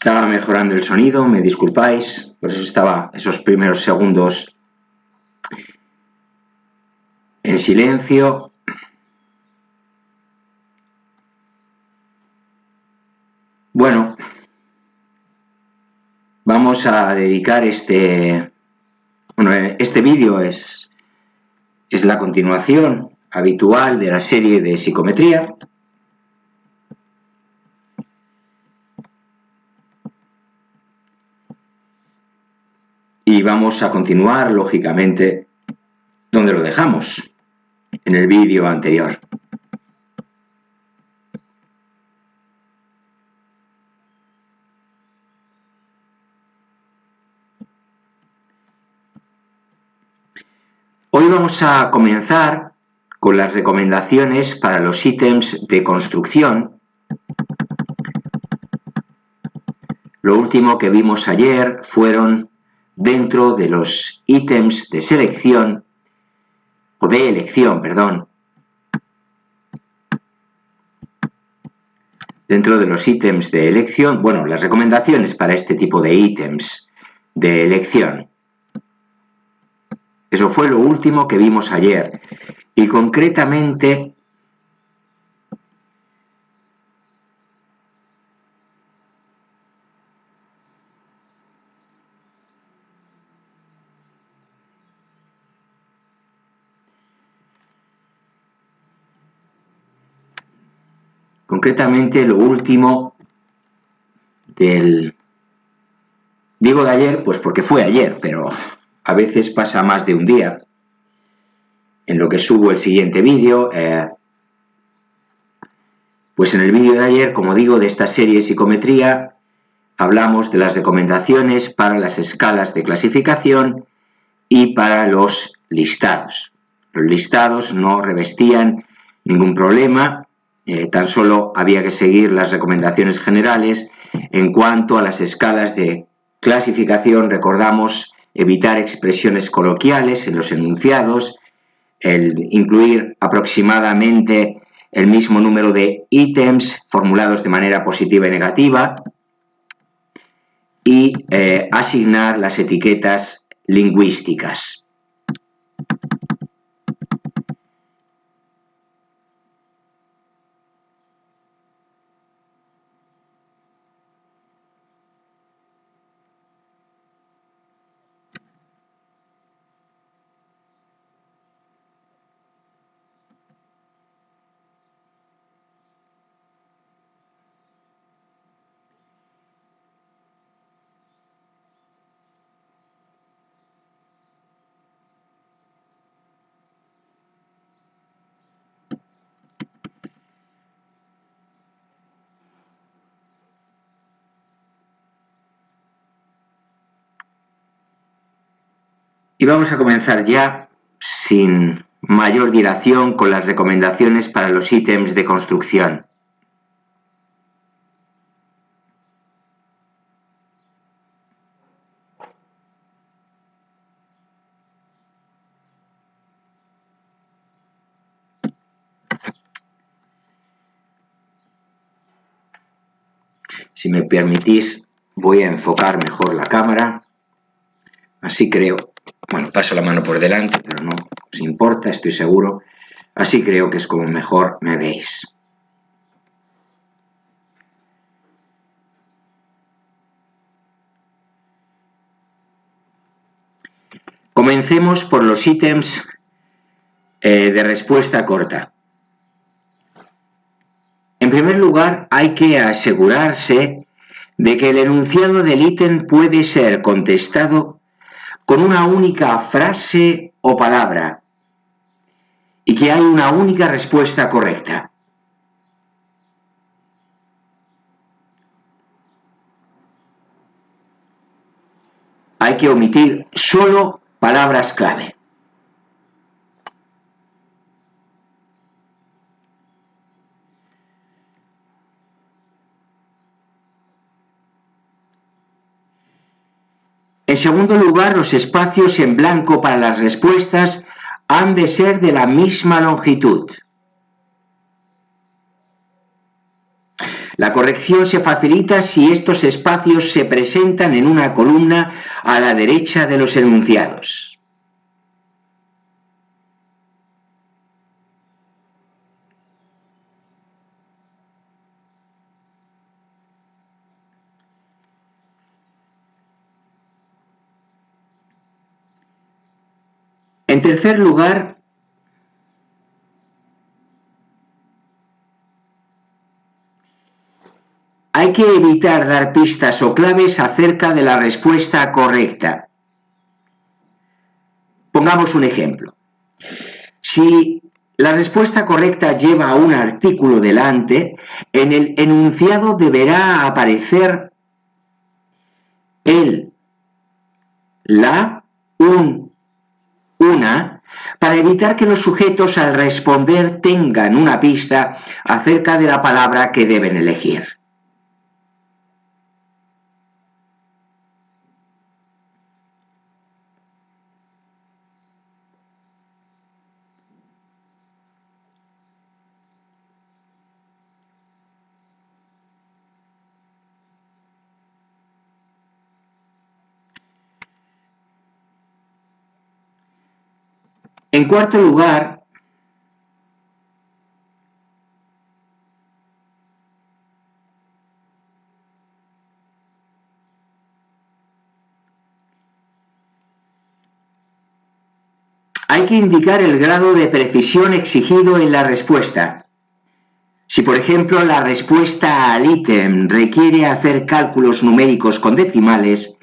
Estaba mejorando el sonido, me disculpáis, por eso estaba esos primeros segundos en silencio. Bueno, vamos a dedicar este vídeo es la continuación habitual de la serie de psicometría. Y vamos a continuar, lógicamente, donde lo dejamos, en el vídeo anterior. Hoy vamos a comenzar con las recomendaciones para los ítems de construcción. Lo último que vimos ayer fueron dentro de los ítems de selección, o de elección, perdón. Dentro de los ítems de elección, bueno, las recomendaciones para este tipo de ítems de elección. Eso fue lo último que vimos ayer. Y concretamente, lo último digo de ayer, pues porque fue ayer, pero a veces pasa más de un día en lo que subo el siguiente vídeo. Pues en el vídeo de ayer, como digo, de esta serie de psicometría, hablamos de las recomendaciones para las escalas de clasificación y para los listados. Los listados no revestían ningún problema, tan solo había que seguir las recomendaciones generales. En cuanto a las escalas de clasificación, recordamos evitar expresiones coloquiales en los enunciados, el incluir aproximadamente el mismo número de ítems formulados de manera positiva y negativa y asignar las etiquetas lingüísticas. Y vamos a comenzar ya, sin mayor dilación, con las recomendaciones para los ítems de construcción. Si me permitís, voy a enfocar mejor la cámara. Así creo, bueno, paso la mano por delante, pero no os importa, estoy seguro. Así creo que es como mejor me veis. Comencemos por los ítems de respuesta corta. En primer lugar, hay que asegurarse de que el enunciado del ítem puede ser contestado con una única frase o palabra y que hay una única respuesta correcta. Hay que omitir solo palabras clave. En segundo lugar, los espacios en blanco para las respuestas han de ser de la misma longitud. La corrección se facilita si estos espacios se presentan en una columna a la derecha de los enunciados. En tercer lugar, hay que evitar dar pistas o claves acerca de la respuesta correcta. Pongamos un ejemplo. Si la respuesta correcta lleva un artículo delante, en el enunciado deberá aparecer el, la, un, una, para evitar que los sujetos al responder tengan una pista acerca de la palabra que deben elegir. En cuarto lugar, hay que indicar el grado de precisión exigido en la respuesta. Si, por ejemplo, la respuesta al ítem requiere hacer cálculos numéricos con decimales,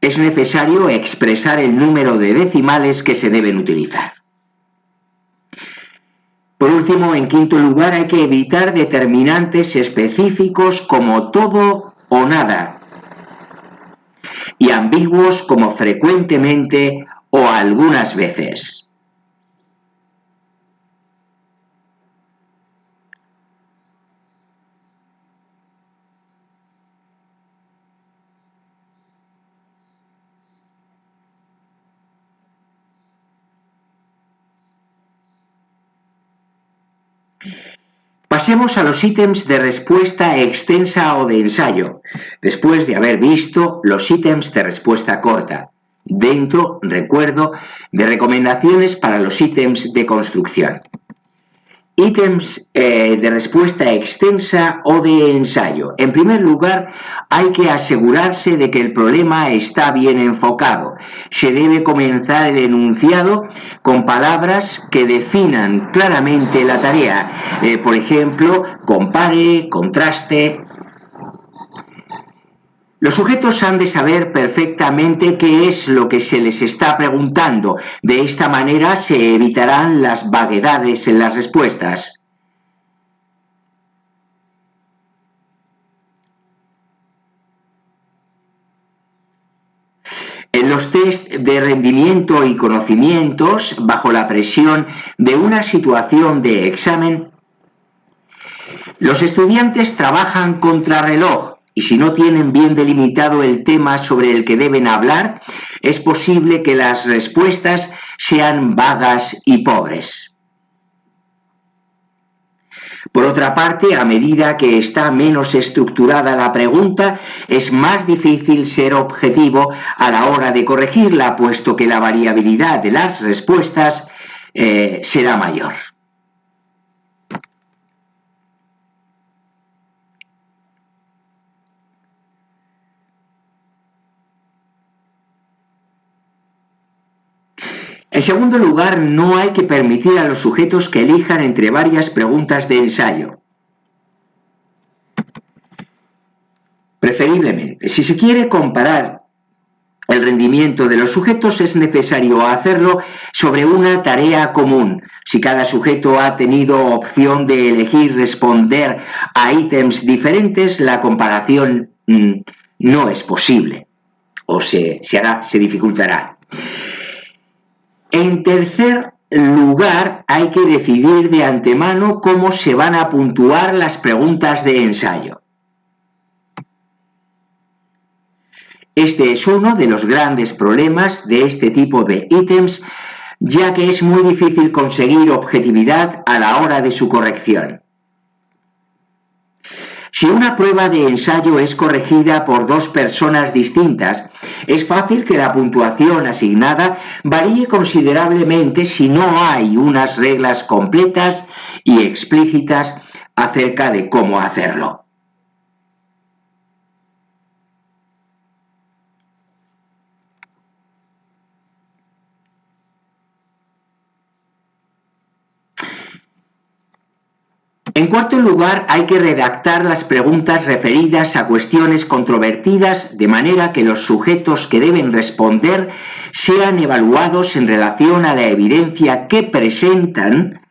es necesario expresar el número de decimales que se deben utilizar. Por último, en quinto lugar, hay que evitar determinantes específicos como todo o nada y ambiguos como frecuentemente o algunas veces. Pasemos a los ítems de respuesta extensa o de ensayo, después de haber visto los ítems de respuesta corta. Dentro, recuerdo, de recomendaciones para los ítems de construcción. Ítems de respuesta extensa o de ensayo. En primer lugar, hay que asegurarse de que el problema está bien enfocado. Se debe comenzar el enunciado con palabras que definan claramente la tarea. Por ejemplo, compare, contraste. Los sujetos han de saber perfectamente qué es lo que se les está preguntando. De esta manera se evitarán las vaguedades en las respuestas. En los test de rendimiento y conocimientos, bajo la presión de una situación de examen, los estudiantes trabajan contrarreloj. Y si no tienen bien delimitado el tema sobre el que deben hablar, es posible que las respuestas sean vagas y pobres. Por otra parte, a medida que está menos estructurada la pregunta, es más difícil ser objetivo a la hora de corregirla, puesto que la variabilidad de las respuestas será mayor. En segundo lugar, no hay que permitir a los sujetos que elijan entre varias preguntas de ensayo. Preferiblemente, si se quiere comparar el rendimiento de los sujetos, es necesario hacerlo sobre una tarea común. Si cada sujeto ha tenido opción de elegir responder a ítems diferentes, la comparación no es posible o se dificultará. En tercer lugar, hay que decidir de antemano cómo se van a puntuar las preguntas de ensayo. Este es uno de los grandes problemas de este tipo de ítems, ya que es muy difícil conseguir objetividad a la hora de su corrección. Si una prueba de ensayo es corregida por dos personas distintas, es fácil que la puntuación asignada varíe considerablemente si no hay unas reglas completas y explícitas acerca de cómo hacerlo. En cuarto lugar, hay que redactar las preguntas referidas a cuestiones controvertidas de manera que los sujetos que deben responder sean evaluados en relación a la evidencia que presentan,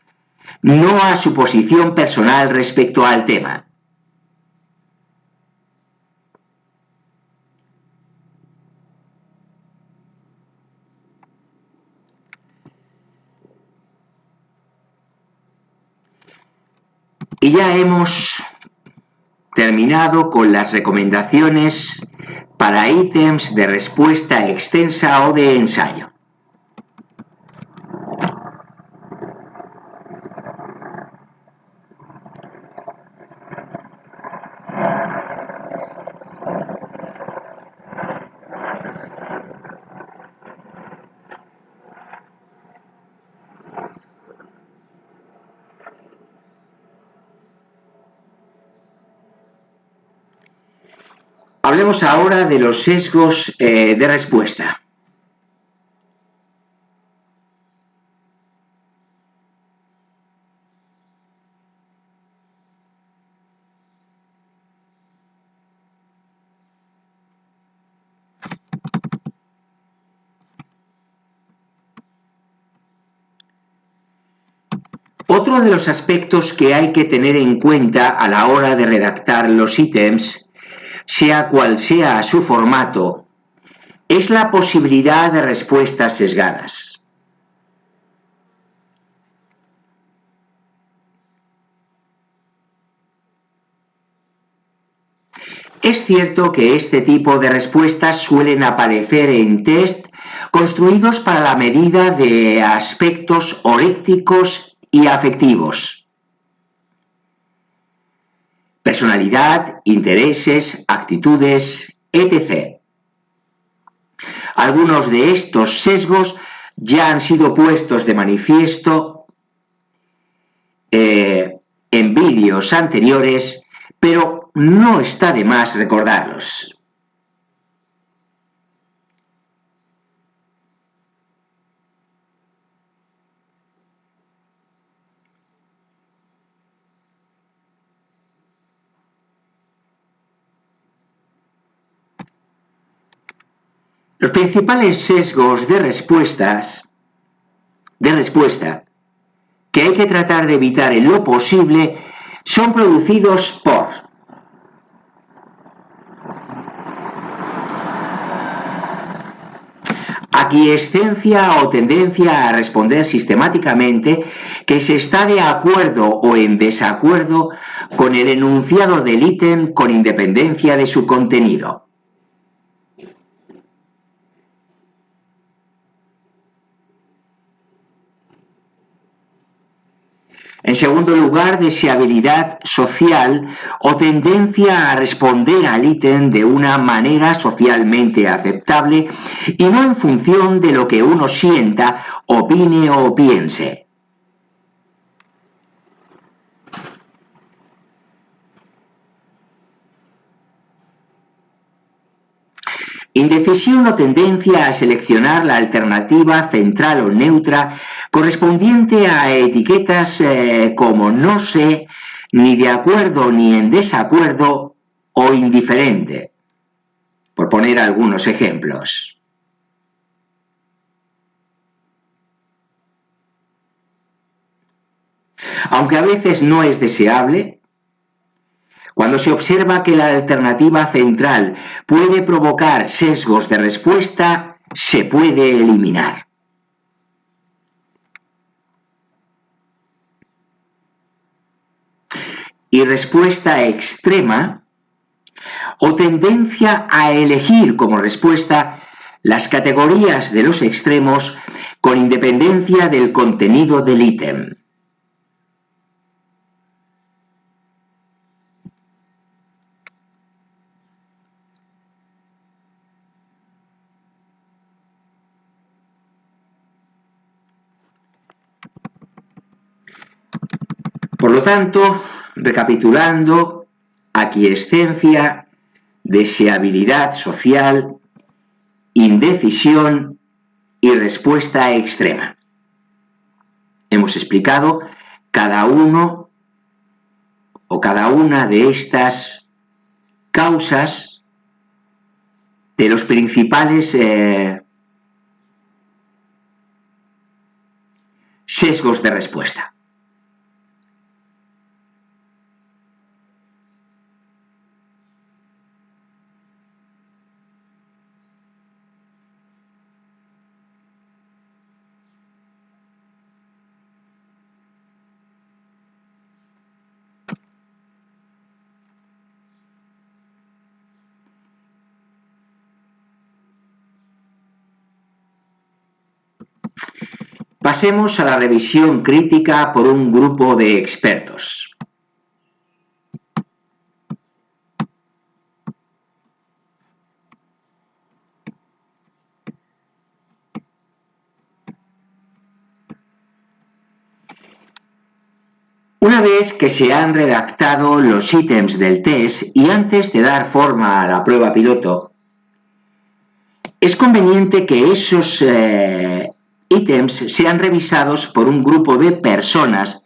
no a su posición personal respecto al tema. Y ya hemos terminado con las recomendaciones para ítems de respuesta extensa o de ensayo. Hablemos ahora de los sesgos de respuesta. Otro de los aspectos que hay que tener en cuenta a la hora de redactar los ítems, sea cual sea su formato, es la posibilidad de respuestas sesgadas. Es cierto que este tipo de respuestas suelen aparecer en test construidos para la medida de aspectos orécticos y afectivos. Personalidad, intereses, actitudes, etc. Algunos de estos sesgos ya han sido puestos de manifiesto en vídeos anteriores, pero no está de más recordarlos. Los principales sesgos de respuesta que hay que tratar de evitar en lo posible son producidos por aquiescencia o tendencia a responder sistemáticamente que se está de acuerdo o en desacuerdo con el enunciado del ítem con independencia de su contenido. En segundo lugar, deseabilidad social o tendencia a responder al ítem de una manera socialmente aceptable y no en función de lo que uno sienta, opine o piense. Indecisión o tendencia a seleccionar la alternativa central o neutra correspondiente a etiquetas como no sé, ni de acuerdo ni en desacuerdo o indiferente, por poner algunos ejemplos. Aunque a veces no es deseable, cuando se observa que la alternativa central puede provocar sesgos de respuesta, se puede eliminar. Y respuesta extrema o tendencia a elegir como respuesta las categorías de los extremos con independencia del contenido del ítem. Por lo tanto, recapitulando, aquiescencia, deseabilidad social, indecisión y respuesta extrema. Hemos explicado cada uno o cada una de estas causas de los principales sesgos de respuesta. Pasemos a la revisión crítica por un grupo de expertos. Una vez que se han redactado los ítems del test y antes de dar forma a la prueba piloto, es conveniente que esos ítems sean revisados por un grupo de personas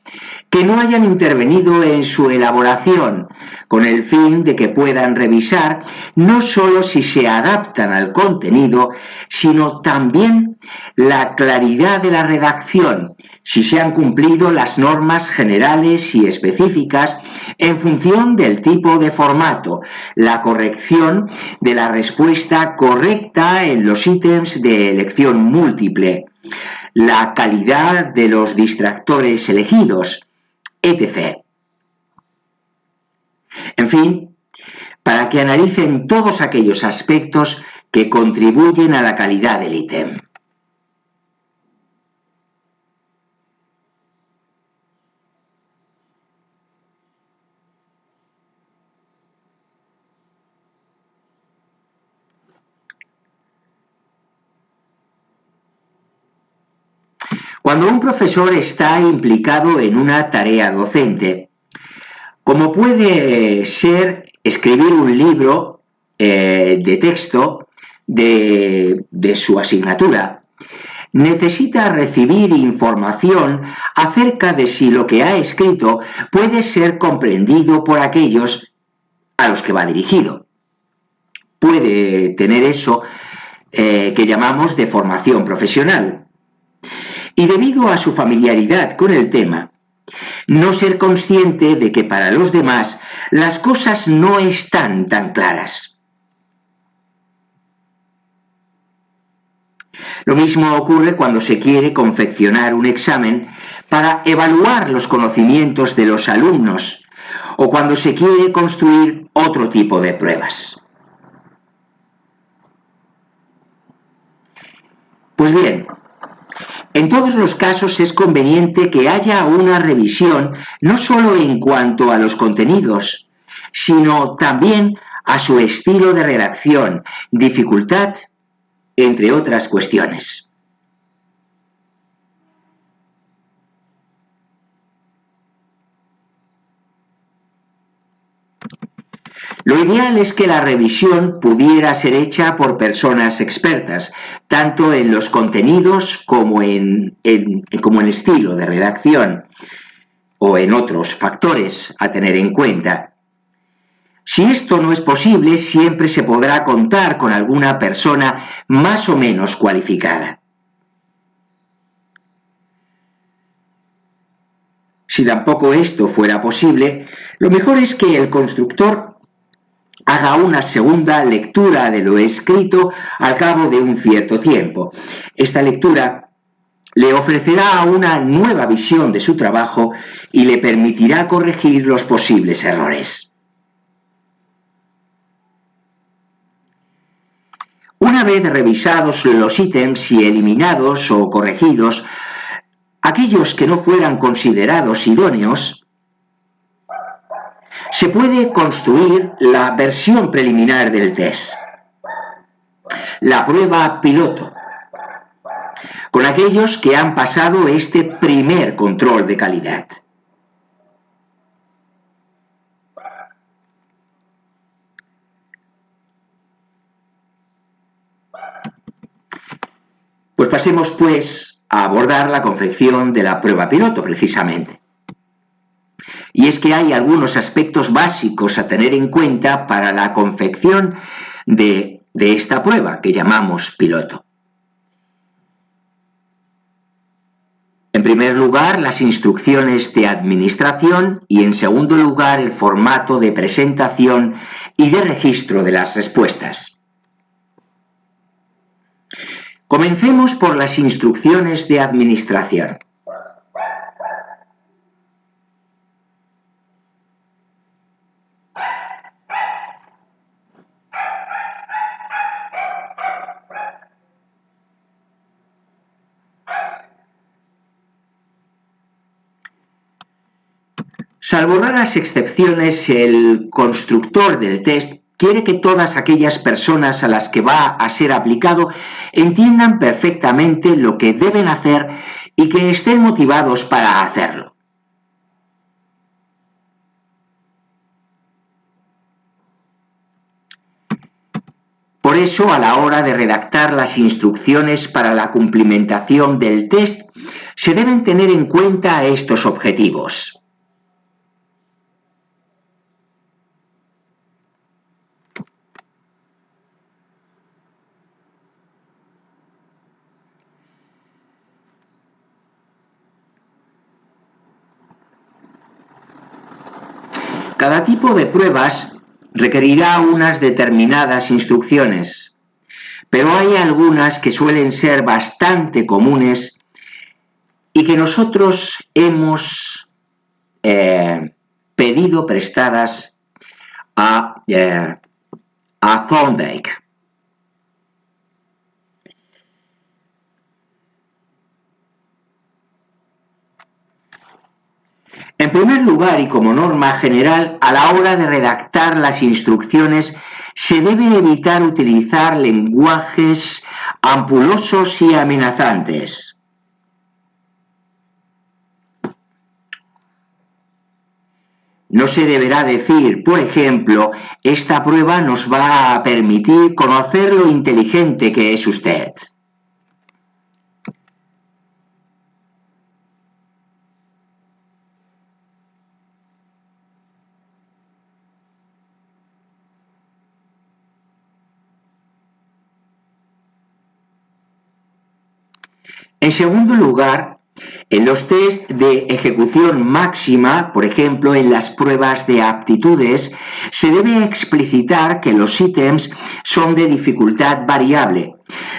que no hayan intervenido en su elaboración, con el fin de que puedan revisar no solo si se adaptan al contenido, sino también la claridad de la redacción, si se han cumplido las normas generales y específicas en función del tipo de formato, la corrección de la respuesta correcta en los ítems de elección múltiple, la calidad de los distractores elegidos, etc. En fin, para que analicen todos aquellos aspectos que contribuyen a la calidad del ítem. Cuando un profesor está implicado en una tarea docente, como puede ser escribir un libro de texto de su asignatura, necesita recibir información acerca de si lo que ha escrito puede ser comprendido por aquellos a los que va dirigido. Puede tener eso que llamamos de formación profesional. Y debido a su familiaridad con el tema, no ser consciente de que para los demás las cosas no están tan claras. Lo mismo ocurre cuando se quiere confeccionar un examen para evaluar los conocimientos de los alumnos o cuando se quiere construir otro tipo de pruebas. Pues bien, en todos los casos es conveniente que haya una revisión no solo en cuanto a los contenidos, sino también a su estilo de redacción, dificultad, entre otras cuestiones. Lo ideal es que la revisión pudiera ser hecha por personas expertas, tanto en los contenidos como en estilo de redacción o en otros factores a tener en cuenta. Si esto no es posible, siempre se podrá contar con alguna persona más o menos cualificada. Si tampoco esto fuera posible, lo mejor es que el constructor haga una segunda lectura de lo escrito al cabo de un cierto tiempo. Esta lectura le ofrecerá una nueva visión de su trabajo y le permitirá corregir los posibles errores. Una vez revisados los ítems y eliminados o corregidos aquellos que no fueran considerados idóneos, se puede construir la versión preliminar del test, la prueba piloto, con aquellos que han pasado este primer control de calidad. pasemos, pues, a abordar la confección de la prueba piloto, precisamente. Y es que hay algunos aspectos básicos a tener en cuenta para la confección de esta prueba que llamamos piloto. En primer lugar, las instrucciones de administración y, en segundo lugar, el formato de presentación y de registro de las respuestas. Comencemos por las instrucciones de administración. Salvo raras excepciones, el constructor del test quiere que todas aquellas personas a las que va a ser aplicado entiendan perfectamente lo que deben hacer y que estén motivados para hacerlo. Por eso, a la hora de redactar las instrucciones para la cumplimentación del test, se deben tener en cuenta estos objetivos. Cada tipo de pruebas requerirá unas determinadas instrucciones, pero hay algunas que suelen ser bastante comunes y que nosotros hemos pedido prestadas a Thorndike. En primer lugar, y como norma general, a la hora de redactar las instrucciones se debe evitar utilizar lenguajes ampulosos y amenazantes. No se deberá decir, por ejemplo, esta prueba nos va a permitir conocer lo inteligente que es usted. En segundo lugar, en los test de ejecución máxima, por ejemplo, en las pruebas de aptitudes, se debe explicitar que los ítems son de dificultad variable,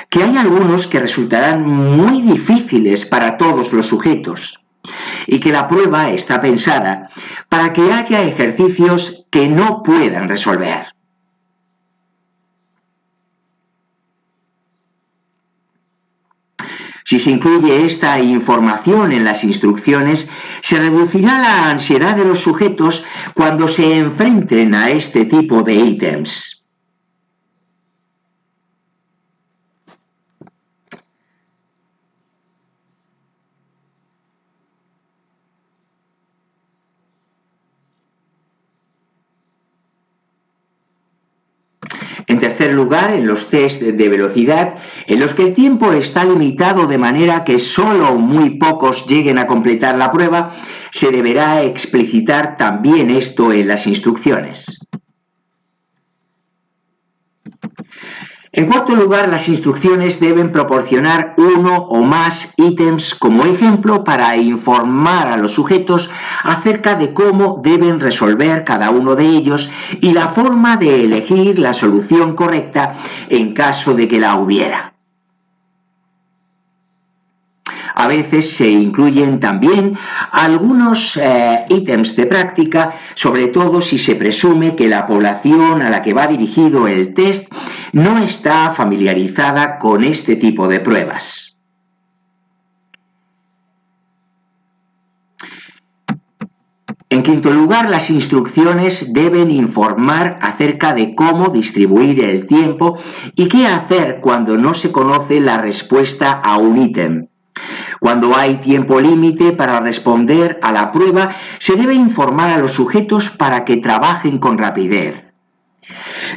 que hay algunos que resultarán muy difíciles para todos los sujetos y que la prueba está pensada para que haya ejercicios que no puedan resolver. Si se incluye esta información en las instrucciones, se reducirá la ansiedad de los sujetos cuando se enfrenten a este tipo de ítems. En tercer lugar, en los test de velocidad, en los que el tiempo está limitado de manera que solo muy pocos lleguen a completar la prueba, se deberá explicitar también esto en las instrucciones. En cuarto lugar, las instrucciones deben proporcionar uno o más ítems como ejemplo para informar a los sujetos acerca de cómo deben resolver cada uno de ellos y la forma de elegir la solución correcta en caso de que la hubiera. A veces se incluyen también algunos ítems de práctica, sobre todo si se presume que la población a la que va dirigido el test no está familiarizada con este tipo de pruebas. En quinto lugar, las instrucciones deben informar acerca de cómo distribuir el tiempo y qué hacer cuando no se conoce la respuesta a un ítem. Cuando hay tiempo límite para responder a la prueba, se debe informar a los sujetos para que trabajen con rapidez.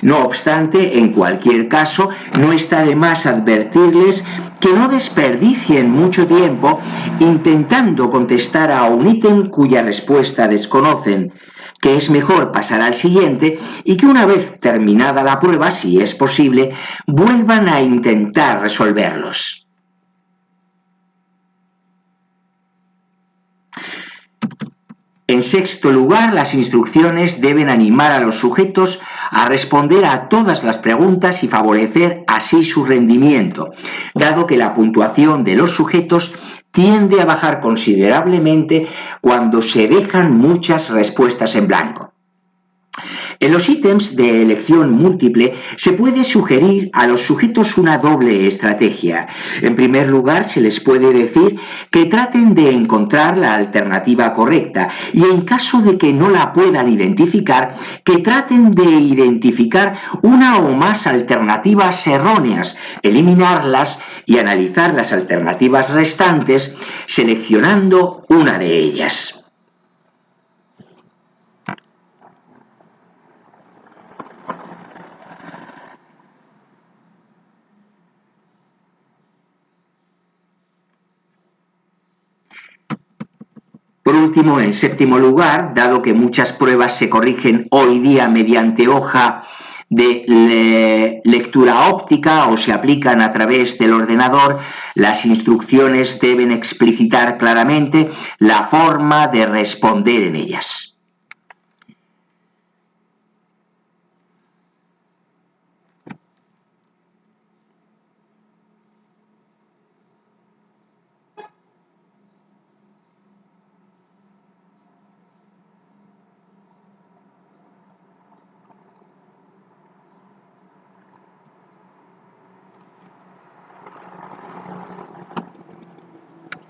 No obstante, en cualquier caso, no está de más advertirles que no desperdicien mucho tiempo intentando contestar a un ítem cuya respuesta desconocen, que es mejor pasar al siguiente y que una vez terminada la prueba, si es posible, vuelvan a intentar resolverlos. En sexto lugar, las instrucciones deben animar a los sujetos a responder a todas las preguntas y favorecer así su rendimiento, dado que la puntuación de los sujetos tiende a bajar considerablemente cuando se dejan muchas respuestas en blanco. En los ítems de elección múltiple se puede sugerir a los sujetos una doble estrategia. En primer lugar, se les puede decir que traten de encontrar la alternativa correcta y en caso de que no la puedan identificar, que traten de identificar una o más alternativas erróneas, eliminarlas y analizar las alternativas restantes, seleccionando una de ellas. Por último, en séptimo lugar, dado que muchas pruebas se corrigen hoy día mediante hoja de lectura óptica o se aplican a través del ordenador, las instrucciones deben explicitar claramente la forma de responder en ellas.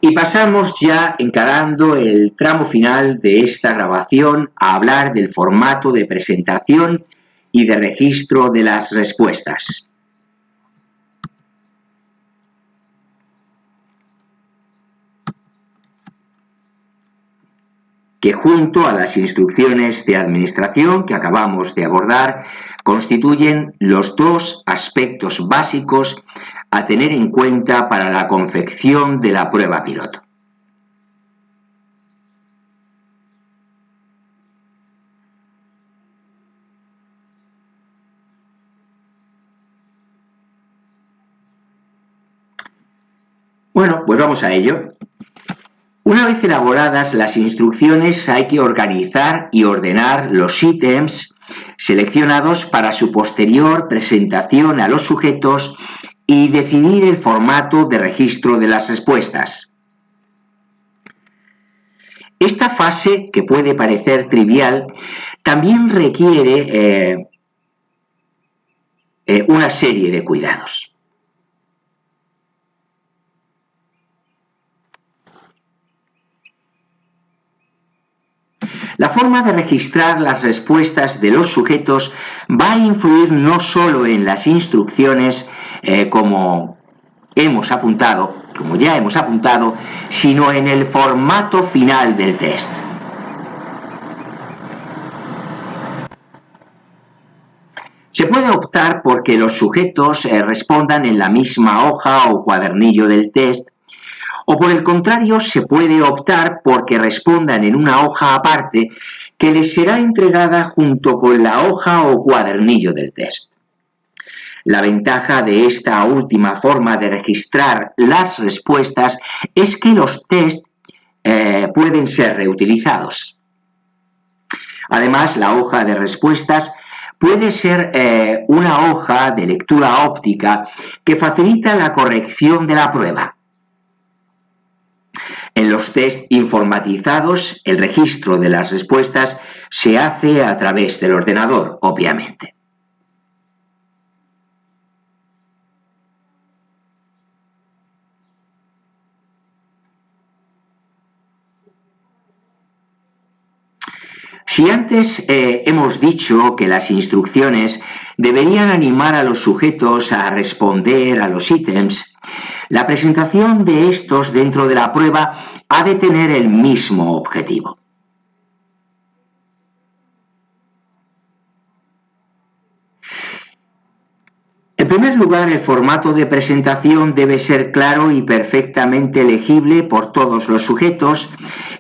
Y pasamos ya, encarando el tramo final de esta grabación, a hablar del formato de presentación y de registro de las respuestas. Que junto a las instrucciones de administración que acabamos de abordar, constituyen los dos aspectos básicos a tener en cuenta para la confección de la prueba piloto. Bueno, pues vamos a ello. Una vez elaboradas las instrucciones, hay que organizar y ordenar los ítems seleccionados para su posterior presentación a los sujetos y decidir el formato de registro de las respuestas. Esta fase, que puede parecer trivial, también requiere una serie de cuidados. La forma de registrar las respuestas de los sujetos va a influir no solo en las instrucciones, como ya hemos apuntado, sino en el formato final del test. Se puede optar por que los sujetos respondan en la misma hoja o cuadernillo del test, o por el contrario, se puede optar por que respondan en una hoja aparte que les será entregada junto con la hoja o cuadernillo del test. La ventaja de esta última forma de registrar las respuestas es que los test pueden ser reutilizados. Además, la hoja de respuestas puede ser una hoja de lectura óptica que facilita la corrección de la prueba. En los test informatizados, el registro de las respuestas se hace a través del ordenador, obviamente. Si antes hemos dicho que las instrucciones deberían animar a los sujetos a responder a los ítems, la presentación de estos dentro de la prueba ha de tener el mismo objetivo. En primer lugar, el formato de presentación debe ser claro y perfectamente legible por todos los sujetos,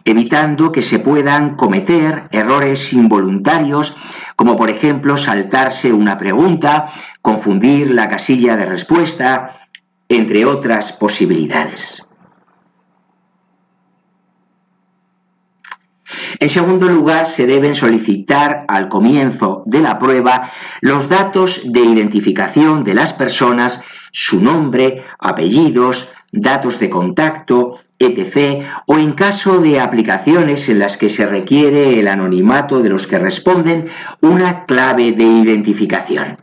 evitando que se puedan cometer errores involuntarios, como por ejemplo saltarse una pregunta, confundir la casilla de respuesta, entre otras posibilidades. En segundo lugar, se deben solicitar al comienzo de la prueba los datos de identificación de las personas, su nombre, apellidos, datos de contacto, etc., o en caso de aplicaciones en las que se requiere el anonimato de los que responden, una clave de identificación.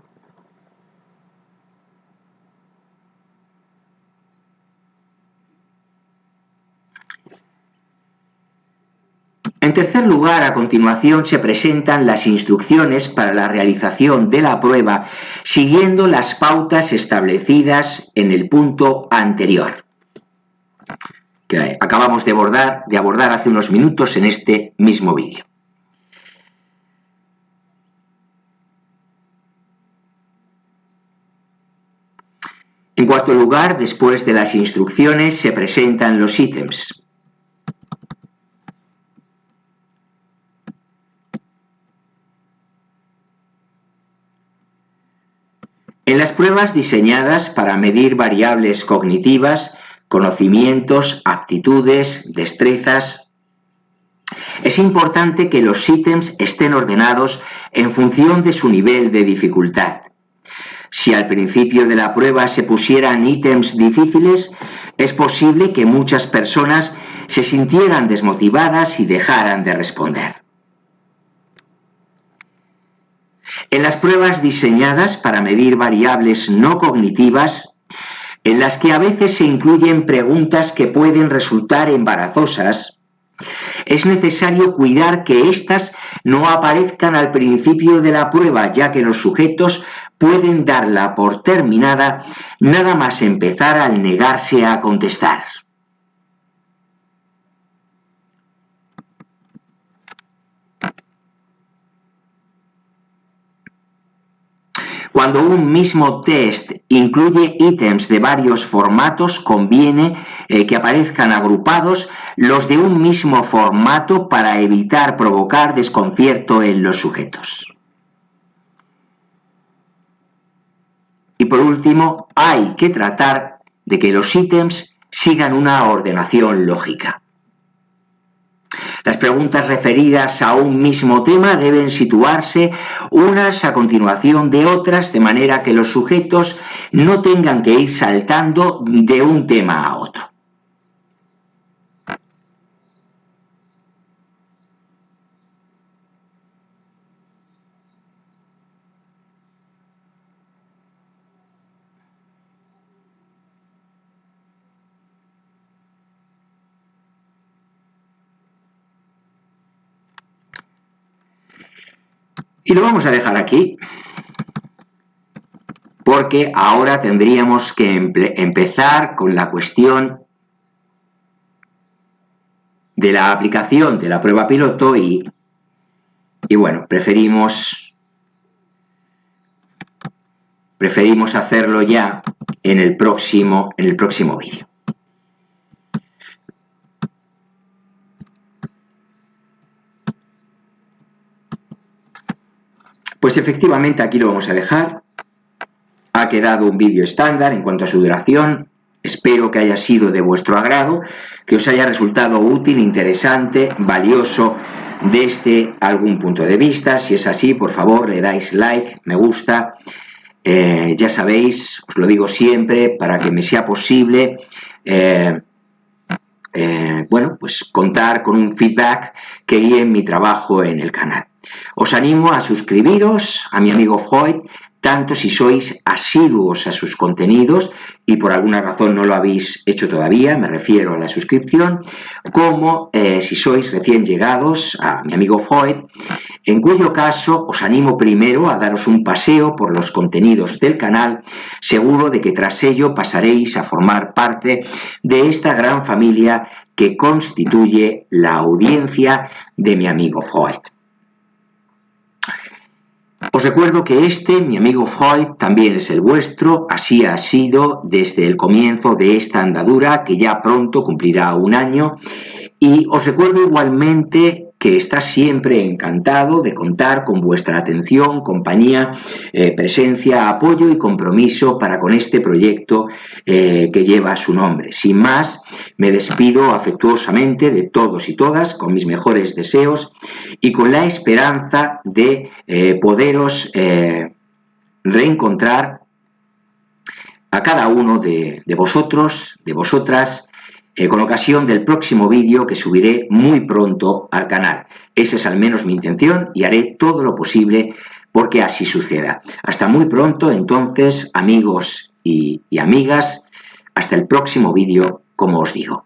En tercer lugar, a continuación se presentan las instrucciones para la realización de la prueba siguiendo las pautas establecidas en el punto anterior, que acabamos de abordar hace unos minutos en este mismo vídeo. En cuarto lugar, después de las instrucciones se presentan los ítems. En las pruebas diseñadas para medir variables cognitivas, conocimientos, aptitudes, destrezas, es importante que los ítems estén ordenados en función de su nivel de dificultad. Si al principio de la prueba se pusieran ítems difíciles, es posible que muchas personas se sintieran desmotivadas y dejaran de responder. En las pruebas diseñadas para medir variables no cognitivas, en las que a veces se incluyen preguntas que pueden resultar embarazosas, es necesario cuidar que éstas no aparezcan al principio de la prueba, ya que los sujetos pueden darla por terminada nada más empezar al negarse a contestar. Cuando un mismo test incluye ítems de varios formatos, conviene que aparezcan agrupados los de un mismo formato para evitar provocar desconcierto en los sujetos. Y por último, hay que tratar de que los ítems sigan una ordenación lógica. Las preguntas referidas a un mismo tema deben situarse unas a continuación de otras, de manera que los sujetos no tengan que ir saltando de un tema a otro. Y lo vamos a dejar aquí, porque ahora tendríamos que empezar con la cuestión de la aplicación de la prueba piloto y bueno, preferimos hacerlo ya en el próximo vídeo. Pues efectivamente aquí lo vamos a dejar. Ha quedado un vídeo estándar en cuanto a su duración. Espero que haya sido de vuestro agrado, que os haya resultado útil, interesante, valioso desde algún punto de vista. Si es así, por favor, le dais like, me gusta. Ya sabéis, os lo digo siempre, para que me sea posible bueno, pues contar con un feedback que guíe mi trabajo en el canal. Os animo a suscribiros a mi amigo Freud, tanto si sois asiduos a sus contenidos y por alguna razón no lo habéis hecho todavía, me refiero a la suscripción, como si sois recién llegados a mi amigo Freud, en cuyo caso os animo primero a daros un paseo por los contenidos del canal, seguro de que tras ello pasaréis a formar parte de esta gran familia que constituye la audiencia de mi amigo Freud. Os recuerdo que mi amigo Freud, también es el vuestro, así ha sido desde el comienzo de esta andadura, que ya pronto cumplirá 1 año, y os recuerdo igualmente que está siempre encantado de contar con vuestra atención, compañía, presencia, apoyo y compromiso para con este proyecto que lleva su nombre. Sin más, me despido afectuosamente de todos y todas, con mis mejores deseos y con la esperanza de poderos reencontrar a cada uno de vosotros, de vosotras, con ocasión del próximo vídeo que subiré muy pronto al canal. Esa es al menos mi intención y haré todo lo posible porque así suceda. Hasta muy pronto, entonces, amigos y amigas. Hasta el próximo vídeo, como os digo.